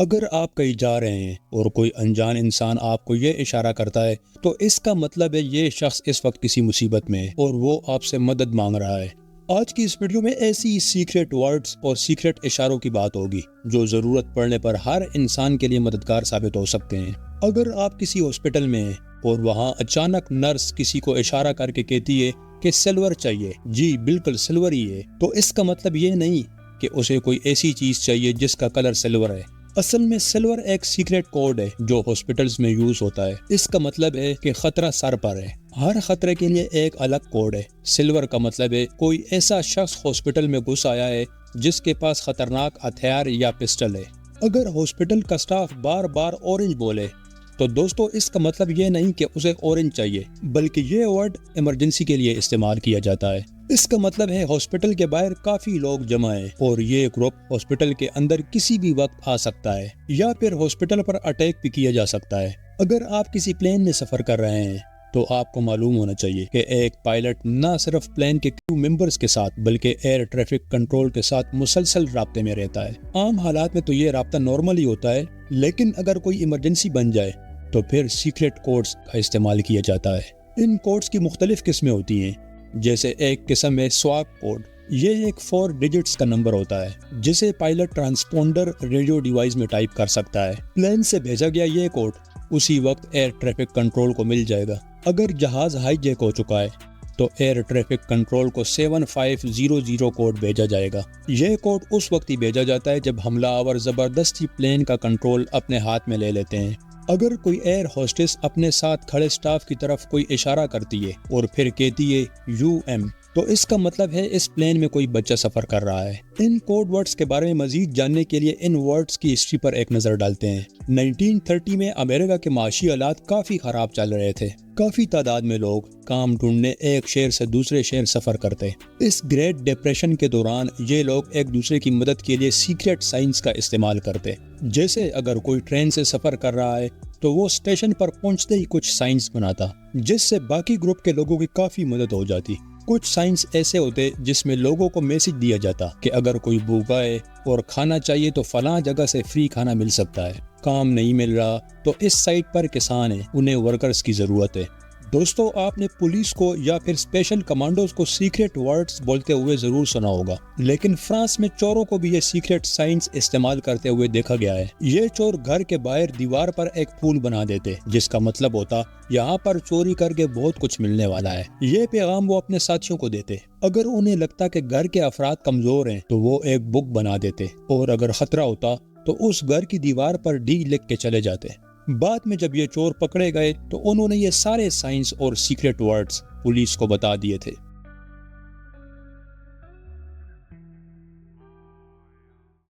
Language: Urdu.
اگر آپ کہیں جا رہے ہیں اور کوئی انجان انسان آپ کو یہ اشارہ کرتا ہے تو اس کا مطلب ہے یہ شخص اس وقت کسی مصیبت میں ہے اور وہ آپ سے مدد مانگ رہا ہے۔ آج کی اس ویڈیو میں ایسی سیکریٹ ورڈز اور سیکریٹ اشاروں کی بات ہوگی جو ضرورت پڑنے پر ہر انسان کے لیے مددگار ثابت ہو سکتے ہیں۔ اگر آپ کسی ہاسپٹل میں ہیں اور وہاں اچانک نرس کسی کو اشارہ کر کے کہتی ہے کہ سلور چاہیے، جی بالکل سلور ہی ہے، تو اس کا مطلب یہ نہیں کہ اسے کوئی ایسی چیز چاہیے جس کا کلر سلور ہے۔ اصل میں سلور ایک سیکریٹ کوڈ ہے جو ہاسپٹلز میں یوز ہوتا ہے۔ اس کا مطلب ہے کہ خطرہ سر پر ہے۔ ہر خطرے کے لیے ایک الگ کوڈ ہے۔ سلور کا مطلب ہے کوئی ایسا شخص ہاسپٹل میں گھس آیا ہے جس کے پاس خطرناک ہتھیار یا پسٹل ہے۔ اگر ہاسپٹل کا سٹاف بار بار اورنج بولے تو دوستو اس کا مطلب یہ نہیں کہ اسے اورنج چاہیے، بلکہ یہ ورڈ ایمرجنسی کے لیے استعمال کیا جاتا ہے۔ اس کا مطلب ہے ہاسپٹل کے باہر کافی لوگ جمع ہیں اور یہ گروپ ہاسپٹل کے اندر کسی بھی وقت آ سکتا ہے یا پھر ہاسپٹل پر اٹیک بھی کیا جا سکتا ہے۔ اگر آپ کسی پلین میں سفر کر رہے ہیں تو آپ کو معلوم ہونا چاہیے کہ ایک پائلٹ نہ صرف پلین کے کرو ممبرز کے ساتھ بلکہ ایئر ٹریفک کنٹرول کے ساتھ مسلسل رابطے میں رہتا ہے۔ عام حالات میں تو یہ رابطہ نارمل ہی ہوتا ہے، لیکن اگر کوئی ایمرجنسی بن جائے تو پھر سیکریٹ کوڈز کا استعمال کیا جاتا ہے۔ ان کوڈز کی مختلف قسمیں ہوتی ہیں، جیسے ایک قسم ہے سواپ کوڈ۔ یہ ایک 4 ڈیجٹس کا نمبر ہوتا ہے جسے پائلٹ ٹرانسپونڈر ریڈیو ڈیوائس میں ٹائپ کر سکتا ہے۔ پلین سے بھیجا گیا یہ کوڈ اسی وقت ایئر ٹریفک کنٹرول کو مل جائے گا۔ اگر جہاز ہائی جیک ہو چکا ہے تو ایئر ٹریفک کنٹرول کو 7500 کوڈ بھیجا جائے گا۔ یہ کوڈ اس وقت ہی بھیجا جاتا ہے جب حملہ آور زبردستی پلین کا کنٹرول اپنے ہاتھ میں لے لیتے ہیں۔ اگر کوئی ایئر ہوسٹس اپنے ساتھ کھڑے سٹاف کی طرف کوئی اشارہ کرتی ہے اور پھر کہتی ہے UM، تو اس کا مطلب ہے اس پلین میں کوئی بچہ سفر کر رہا ہے۔ ان کوڈ ورڈز کے بارے میں مزید جاننے کے لیے ان ورڈز کی ہسٹری پر ایک نظر ڈالتے ہیں۔ 1930 میں امریکہ کے معاشی حالات کافی خراب چل رہے تھے۔ کافی تعداد میں لوگ کام ڈھونڈنے ایک شہر سے دوسرے شہر سفر کرتے۔ اس گریٹ ڈپریشن کے دوران یہ لوگ ایک دوسرے کی مدد کے لیے سیکریٹ سائنس کا استعمال کرتے۔ جیسے اگر کوئی ٹرین سے سفر کر رہا ہے تو وہ اسٹیشن پر پہنچتے ہی کچھ سائنس بناتا جس سے باقی گروپ کے لوگوں کی کافی مدد ہو جاتی۔ کچھ سائنس ایسے ہوتے جس میں لوگوں کو میسج دیا جاتا کہ اگر کوئی بھوکا ہے اور کھانا چاہیے تو فلاں جگہ سے فری کھانا مل سکتا ہے۔ کام نہیں مل رہا تو اس سائٹ پر کسان ہیں، انہیں ورکرز کی ضرورت ہے۔ دوستو آپ نے پولیس کو یا پھر اسپیشل کمانڈوز کو سیکریٹ ورڈز بولتے ہوئے ضرور سنا ہوگا، لیکن فرانس میں چوروں کو بھی یہ سیکریٹ سائنس استعمال کرتے ہوئے دیکھا گیا ہے۔ یہ چور گھر کے باہر دیوار پر ایک پھول بنا دیتے جس کا مطلب ہوتا یہاں پر چوری کر کے بہت کچھ ملنے والا ہے۔ یہ پیغام وہ اپنے ساتھیوں کو دیتے۔ اگر انہیں لگتا کہ گھر کے افراد کمزور ہیں تو وہ ایک بک بنا دیتے اور اگر خطرہ ہوتا تو اس گھر کی دیوار پر ڈی لکھ کے چلے جاتے۔ بعد میں جب یہ چور پکڑے گئے تو انہوں نے یہ سارے سائنس اور سیکریٹ ورڈز پولیس کو بتا دیے تھے۔